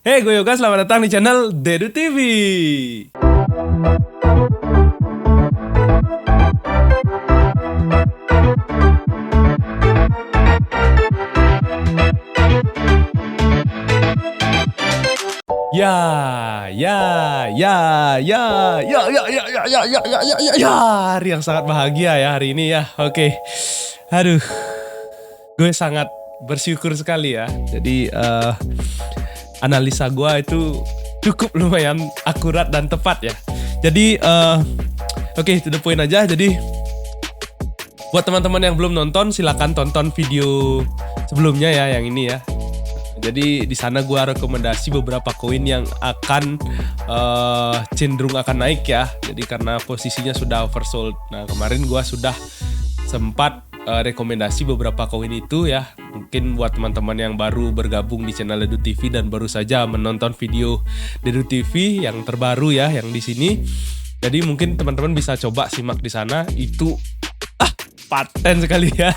Hey, gue Yoga, selamat datang di channel Dedu TV. Hari yang sangat bahagia ya hari ini ya. Oke. Aduh. Gue sangat bersyukur sekali ya. Jadi analisa gue itu cukup lumayan akurat dan tepat ya. Jadi oke, to the point aja. Jadi buat teman-teman yang belum nonton, silakan tonton video sebelumnya ya, yang ini ya. Jadi di sana gue rekomendasi beberapa koin yang akan cenderung akan naik ya. Jadi karena posisinya sudah oversold. Nah kemarin gue sudah sempat rekomendasi beberapa koin itu ya. Mungkin buat teman-teman yang baru bergabung di channel Dedu TV dan baru saja menonton video Dedu TV yang terbaru ya, yang di sini. Jadi mungkin teman-teman bisa coba simak di sana. Itu paten sekali ya.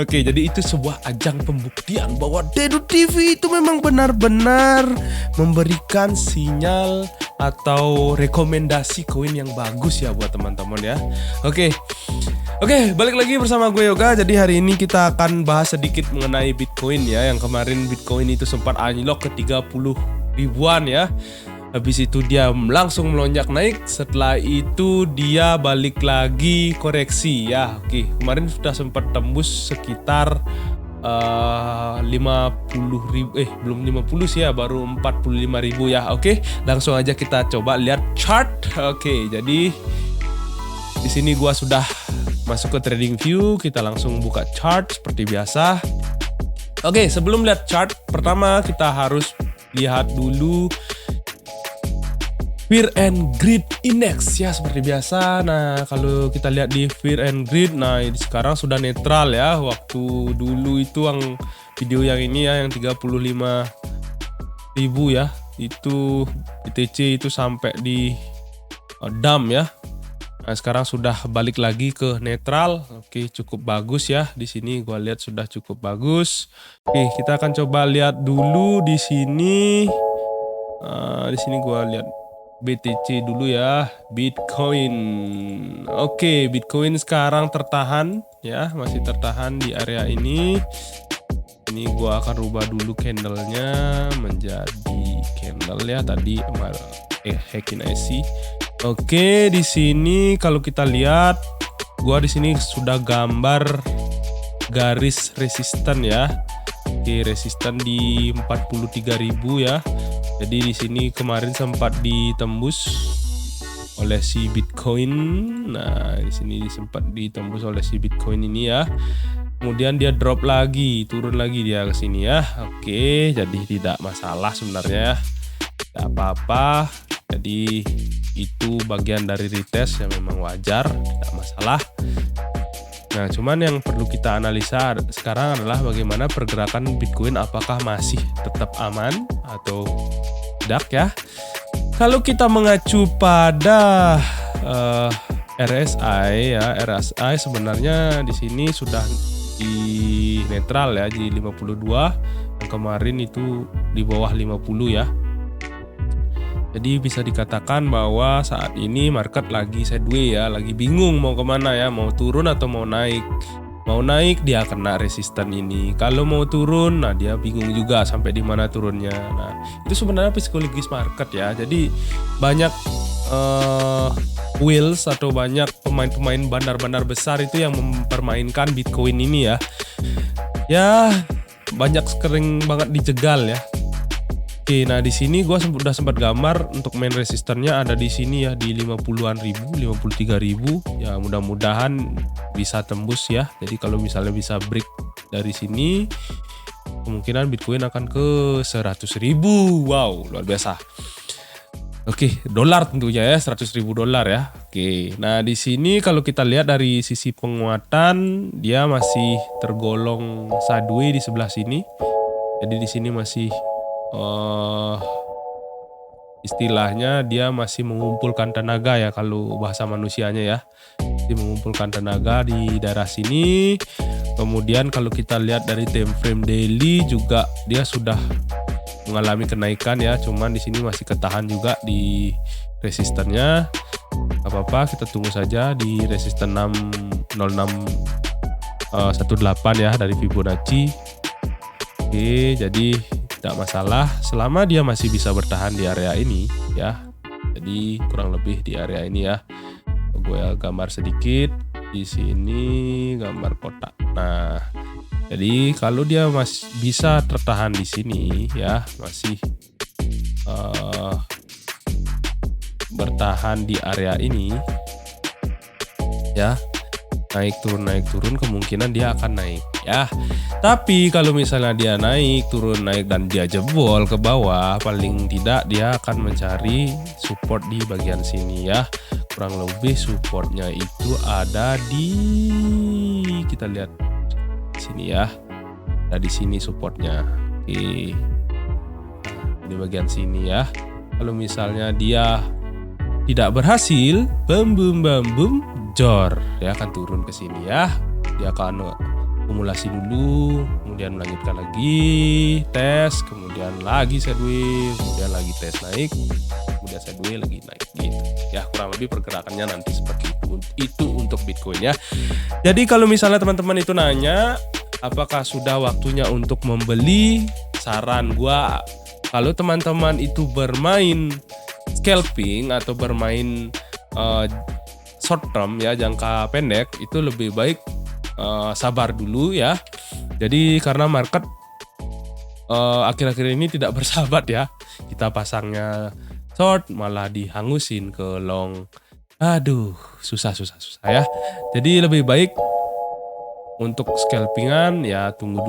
Oke, jadi itu sebuah ajang pembuktian bahwa Dedu TV itu memang benar-benar memberikan sinyal atau rekomendasi koin yang bagus ya buat teman-teman ya. Oke, balik lagi bersama gue Yoga. Jadi hari ini kita akan bahas sedikit mengenai Bitcoin ya. Yang kemarin Bitcoin itu sempat anjlok ke 30 ribuan ya. Habis itu dia langsung melonjak naik. Setelah itu dia balik lagi koreksi ya. Oke, kemarin sudah sempat tembus sekitar 50 ribu. Belum 50 sih ya, baru 45 ribu ya. Oke, langsung aja kita coba lihat chart. Oke, jadi di sini gua sudah masuk ke trading view. Kita langsung buka chart seperti biasa. Oke, sebelum lihat chart, pertama kita harus lihat dulu Fear and Greed Index ya, seperti biasa. Nah kalau kita lihat di Fear and Greed, nah ini sekarang sudah netral ya. Waktu dulu itu yang video yang ini ya, yang 35 ribu ya, itu BTC itu sampai di dump ya. Nah sekarang sudah balik lagi ke netral. Oke, cukup bagus ya. Di sini gua lihat sudah cukup bagus. Oke, kita akan coba lihat dulu di sini. Di sini gua lihat BTC dulu ya, Bitcoin. Oke, Bitcoin sekarang tertahan ya, masih tertahan di area ini. Ini gua akan rubah dulu candlenya menjadi candle ya tadi Heikin IC. Oke, di sini kalau kita lihat, gua di sini sudah gambar garis resisten ya. Oke, resisten di 43.000 ya. Jadi di sini kemarin sempat ditembus oleh si Bitcoin. Nah, di sini sempat ditembus oleh si Bitcoin ini ya. Kemudian dia drop lagi, turun lagi dia ke sini ya. Oke, jadi tidak masalah sebenarnya ya. Tidak apa-apa. Jadi itu bagian dari retest yang memang wajar, tidak masalah. Nah, cuman yang perlu kita analisa sekarang adalah bagaimana pergerakan Bitcoin, apakah masih tetap aman atau tidak ya. Kalau kita mengacu pada RSI ya, RSI sebenarnya di sini sudah di netral ya, di 52. Yang kemarin itu di bawah 50 ya. Jadi bisa dikatakan bahwa saat ini market lagi sideways ya, lagi bingung mau kemana ya, mau turun atau mau naik. Mau naik dia kena resisten ini, kalau mau turun nah dia bingung juga sampai di mana turunnya. Nah itu sebenarnya psikologis market ya. Jadi banyak whales atau banyak pemain-pemain bandar-bandar besar itu yang mempermainkan Bitcoin ini ya. Ya banyak sering banget dijegal ya. Oke, nah di sini gue udah sempat gambar untuk main resistennya ada di sini ya, di 50-an ribu, 53 ribu. Ya mudah-mudahan bisa tembus ya. Jadi kalau misalnya bisa break dari sini, kemungkinan Bitcoin akan ke 100 ribu. Wow, luar biasa. Oke, dolar tentunya ya, 100 ribu dolar ya. Oke, nah di sini kalau kita lihat dari sisi penguatan, dia masih tergolong sideways di sebelah sini. Jadi di sini masih istilahnya dia masih mengumpulkan tenaga ya kalau bahasa manusianya ya. Dia mengumpulkan tenaga di daerah sini. Kemudian kalau kita lihat dari time frame daily juga dia sudah mengalami kenaikan ya, cuman di sini masih ketahan juga di resistennya. Gak apa-apa, kita tunggu saja di resisten 60618 ya dari Fibonacci. Oke, jadi tidak masalah selama dia masih bisa bertahan di area ini ya. Jadi kurang lebih di area ini ya. Gue gambar sedikit di sini, gambar kotak. Nah, jadi kalau dia masih bisa tertahan di sini ya, masih bertahan di area ini ya, naik turun kemungkinan dia akan naik ya. Tapi kalau misalnya dia naik turun dan dia jebol ke bawah, paling tidak dia akan mencari support di bagian sini ya. Kurang lebih supportnya itu ada di, kita lihat sini ya, ada di sini supportnya. Oke, di bagian sini ya. Kalau misalnya dia tidak berhasil, jor, dia akan turun ke sini ya. Dia akan akumulasi dulu, kemudian melanjutkan lagi tes, kemudian lagi sideways, kemudian lagi tes naik, kemudian sideways lagi naik gitu ya. Kurang lebih pergerakannya nanti seperti itu untuk Bitcoin ya. Jadi kalau misalnya teman-teman itu nanya apakah sudah waktunya untuk membeli, saran gua kalau teman-teman itu bermain scalping atau bermain short term ya, jangka pendek, itu lebih baik sabar dulu ya. Jadi karena market akhir-akhir ini tidak bersahabat ya. Kita pasangnya short malah dihangusin ke long. Aduh, susah ya. Jadi lebih baik untuk scalpingan ya tunggu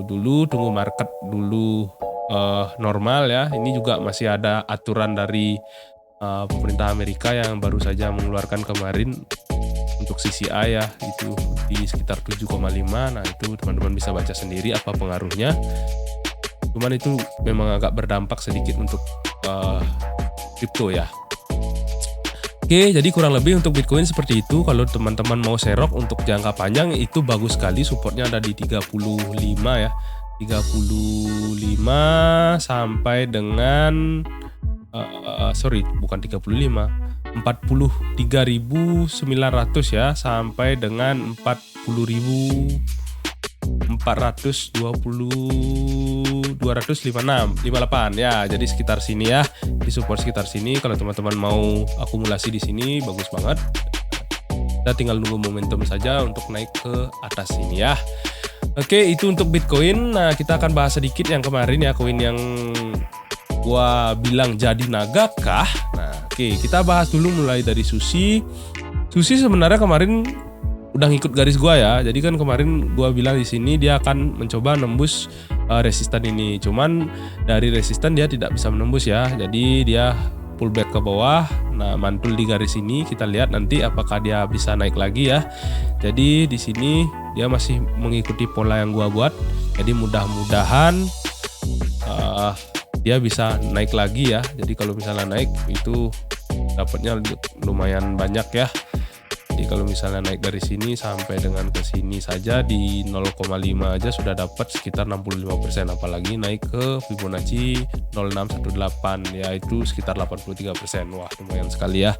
dulu market dulu normal ya. Ini juga masih ada aturan dari pemerintah Amerika yang baru saja mengeluarkan kemarin untuk CCI ya, itu di sekitar 7,5. Nah itu teman-teman bisa baca sendiri apa pengaruhnya. Cuman itu memang agak berdampak sedikit untuk kripto ya. Oke, jadi kurang lebih untuk Bitcoin seperti itu. Kalau teman-teman mau serok untuk jangka panjang itu bagus sekali, supportnya ada di 35 ya. 35 sampai dengan 43.900 ya, sampai dengan 258 ya. Jadi sekitar sini ya, di support sekitar sini. Kalau teman-teman mau akumulasi di sini bagus banget. Kita tinggal nunggu momentum saja untuk naik ke atas sini ya. Oke, itu untuk Bitcoin. Nah, kita akan bahas sedikit yang kemarin ya, koin yang gua bilang jadi naga kah. Nah, oke, kita bahas dulu mulai dari Sushi. Sushi sebenarnya kemarin udah ngikut garis gua ya. Jadi kan kemarin gua bilang di sini dia akan mencoba nembus resisten ini. Cuman dari resisten dia tidak bisa menembus ya. Jadi dia pullback ke bawah. Nah, mantul di garis ini. Kita lihat nanti apakah dia bisa naik lagi ya. Jadi di sini dia masih mengikuti pola yang gua buat. Jadi mudah-mudahan dia bisa naik lagi ya. Jadi kalau misalnya naik itu dapatnya lumayan banyak ya. Jadi kalau misalnya naik dari sini sampai dengan ke sini saja di 0,5 aja sudah dapat sekitar 65%, apalagi naik ke Fibonacci 0618 yaitu sekitar 83%. Wah, lumayan sekali ya.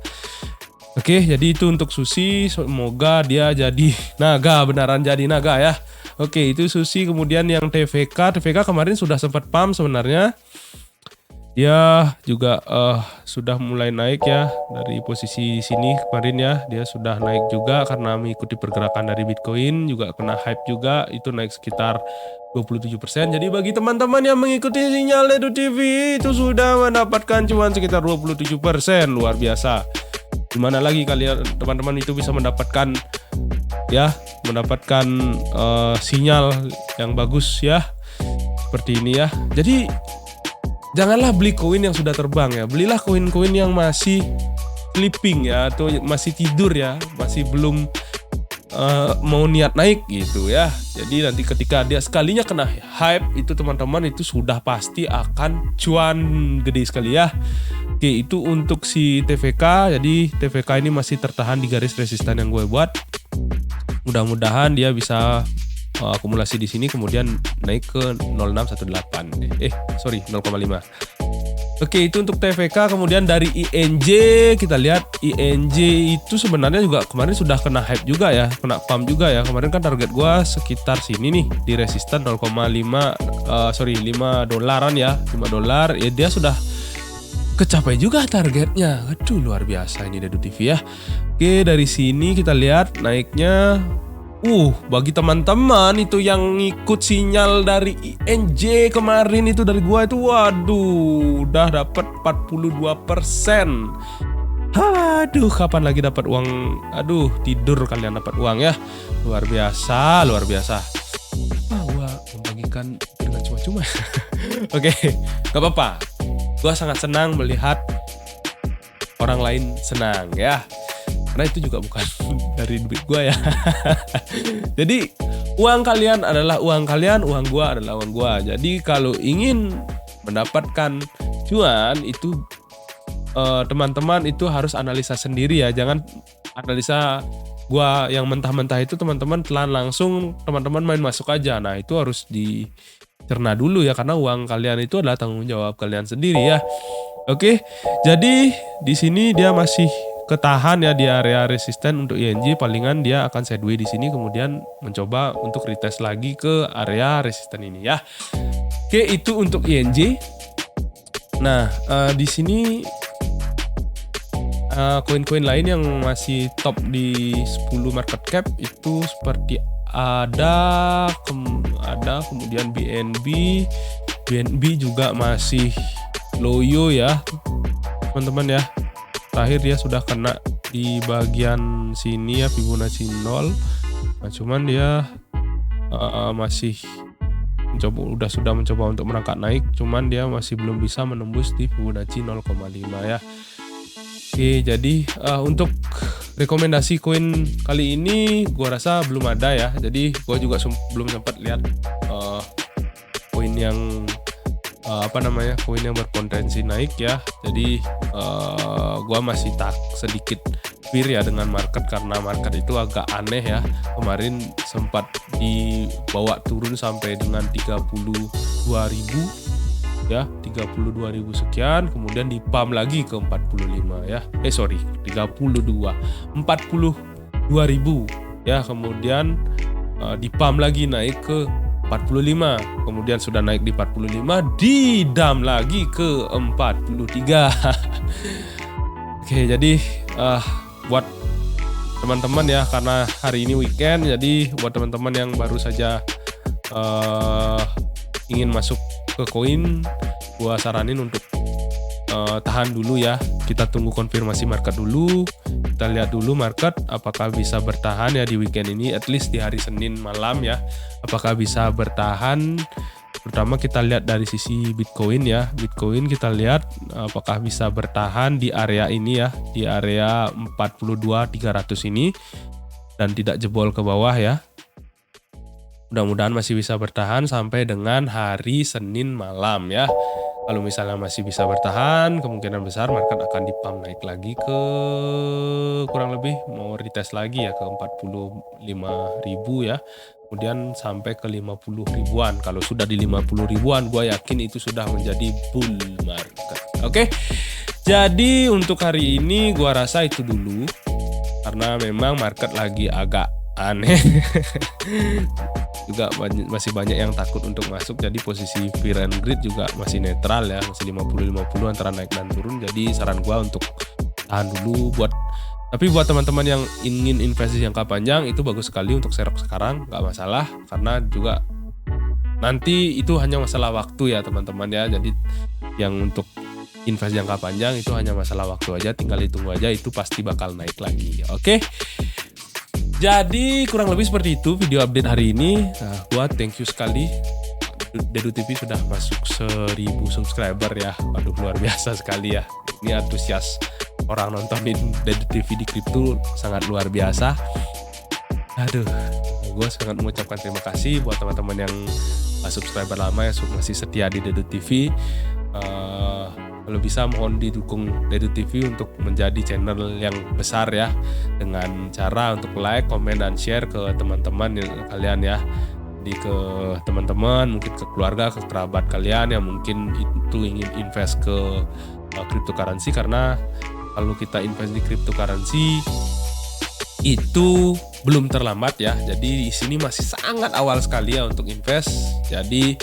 Oke, jadi itu untuk Sushi, semoga dia jadi naga, beneran jadi naga ya. Oke, itu Sushi. Kemudian yang TVK kemarin sudah sempat pump sebenarnya. Dia juga sudah mulai naik ya dari posisi sini kemarin ya. Dia sudah naik juga karena mengikuti pergerakan dari Bitcoin, juga kena hype juga, itu naik sekitar 27%. Jadi bagi teman-teman yang mengikuti sinyal Edu TV itu sudah mendapatkan cuan sekitar 27%, luar biasa. Gimana lagi kalian teman-teman itu bisa mendapatkan sinyal yang bagus ya seperti ini ya. Jadi janganlah beli koin yang sudah terbang ya, belilah koin-koin yang masih sleeping ya, atau masih tidur ya, masih belum mau niat naik gitu ya. Jadi nanti ketika dia sekalinya kena hype itu teman-teman itu sudah pasti akan cuan gede sekali ya. Oke, itu untuk si TVK. Jadi TVK ini masih tertahan di garis resisten yang gue buat. Mudah-mudahan dia bisa akumulasi di sini kemudian naik ke 0,618. 0,5. Oke, itu untuk TVK. Kemudian dari INJ kita lihat INJ itu sebenarnya juga kemarin sudah kena hype juga ya, kena pump juga ya. Kemarin kan target gua sekitar sini nih di resisten 5 dolaran ya, $5 ya, dia sudah kecapai juga targetnya. Aduh, luar biasa ini Dedu TV ya. Oke, dari sini kita lihat naiknya. Bagi teman-teman itu yang ngikut sinyal dari INJ kemarin itu dari gua itu, waduh, udah dapat 42%. Aduh, kapan lagi dapat uang? Aduh, tidur kalian dapat uang ya. Luar biasa, luar biasa. Gua membagikan dengan cuma-cuma. Oke, gak apa-apa. Gua sangat senang melihat orang lain senang ya. Karena itu juga bukan dari duit gue ya. Jadi uang kalian adalah uang kalian, uang gue adalah uang gue. Jadi kalau ingin mendapatkan cuan itu teman-teman itu harus analisa sendiri ya. Jangan analisa gue yang mentah-mentah itu teman-teman telan langsung, teman-teman main masuk aja. Nah itu harus dicerna dulu ya, karena uang kalian itu adalah tanggung jawab kalian sendiri ya. Oke, jadi di sini dia masih ketahan ya di area resisten untuk INJ, palingan dia akan sideways di sini kemudian mencoba untuk retest lagi ke area resisten ini ya. Oke, itu untuk INJ. Nah, di sini koin-koin lain yang masih top di 10 market cap itu seperti ada kemudian BNB juga masih loyo ya teman-teman ya. Terakhir dia sudah kena di bagian sini ya, Fibonacci 0. Nah, cuman dia masih sudah mencoba untuk merangkak naik, cuman dia masih belum bisa menembus di Fibonacci 0,5 ya. Oke, jadi untuk rekomendasi koin kali ini gua rasa belum ada ya. Jadi gua juga belum sempat lihat koin yang koin yang berpotensi naik ya. Jadi gua masih sedikit fear ya dengan market, karena market itu agak aneh ya. Kemarin sempat dibawa turun sampai dengan 32.000 ya, 32.000 sekian, kemudian dipump lagi ke 45 ya. 42.000 ya, kemudian dipump lagi naik ke 45, kemudian sudah naik di 45, didam lagi ke 43. Oke, jadi buat teman-teman ya, karena hari ini weekend, jadi buat teman-teman yang baru saja ingin masuk ke koin, gua saranin untuk tahan dulu ya. Kita tunggu konfirmasi market dulu. Kita lihat dulu market apakah bisa bertahan ya di weekend ini, at least di hari Senin malam ya. Apakah bisa bertahan? Pertama kita lihat dari sisi Bitcoin ya. Bitcoin kita lihat apakah bisa bertahan di area ini ya, di area 42.300 ini dan tidak jebol ke bawah ya. Mudah-mudahan masih bisa bertahan sampai dengan hari Senin malam ya. Kalau misalnya masih bisa bertahan, kemungkinan besar market akan dipump naik lagi ke kurang lebih mau retest lagi ya ke 45.000 ya. Kemudian sampai ke 50 ribuan. Kalau sudah di 50 ribuan, gue yakin itu sudah menjadi bull market. Oke. Jadi untuk hari ini gue rasa itu dulu, karena memang market lagi agak aneh. Juga masih banyak yang takut untuk masuk, jadi posisi fear and greed juga masih netral ya, masih 50-50 antara naik dan turun. Jadi saran gua untuk tahan dulu. Tapi buat teman-teman yang ingin investasi jangka panjang itu bagus sekali untuk serok sekarang, nggak masalah, karena juga nanti itu hanya masalah waktu ya teman-teman ya. Jadi yang untuk investasi jangka panjang itu hanya masalah waktu aja, tinggal ditunggu aja, itu pasti bakal naik lagi. Oke. Jadi kurang lebih seperti itu video update hari ini. Nah, gua thank you sekali. Dedu TV sudah masuk 1000 subscriber ya. Waduh, luar biasa sekali ya. Ini antusias orang nontonin Dedu TV di kripto sangat luar biasa. Aduh, gue sangat mengucapkan terima kasih buat teman-teman yang subscriber lama yang masih setia di Dedu TV. Kalau bisa mohon didukung Dedu TV untuk menjadi channel yang besar ya, dengan cara untuk like, komen, dan share ke teman-teman kalian ya. Jadi ke teman-teman, mungkin ke keluarga, ke kerabat kalian yang mungkin itu ingin invest ke cryptocurrency, karena kalau kita invest di cryptocurrency itu belum terlambat ya. Jadi di sini masih sangat awal sekali ya untuk invest. Jadi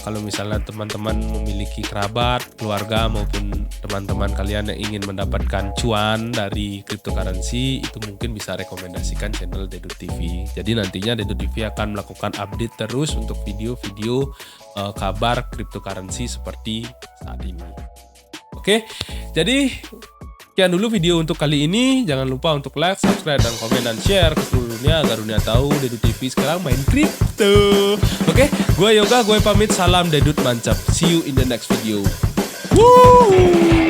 kalau misalnya teman-teman memiliki kerabat, keluarga maupun teman-teman kalian yang ingin mendapatkan cuan dari cryptocurrency, itu mungkin bisa rekomendasikan channel Dedut TV. Jadi nantinya Dedut TV akan melakukan update terus untuk video-video kabar cryptocurrency seperti saat ini. Oke, jadi sekian dulu video untuk kali ini. Jangan lupa untuk like, subscribe, dan komen, dan share ke seluruh dunia agar dunia tahu Dedut TV sekarang main kripto. Oke, gue Yoga, gue pamit. Salam Dedut Mancap. See you in the next video. Woo!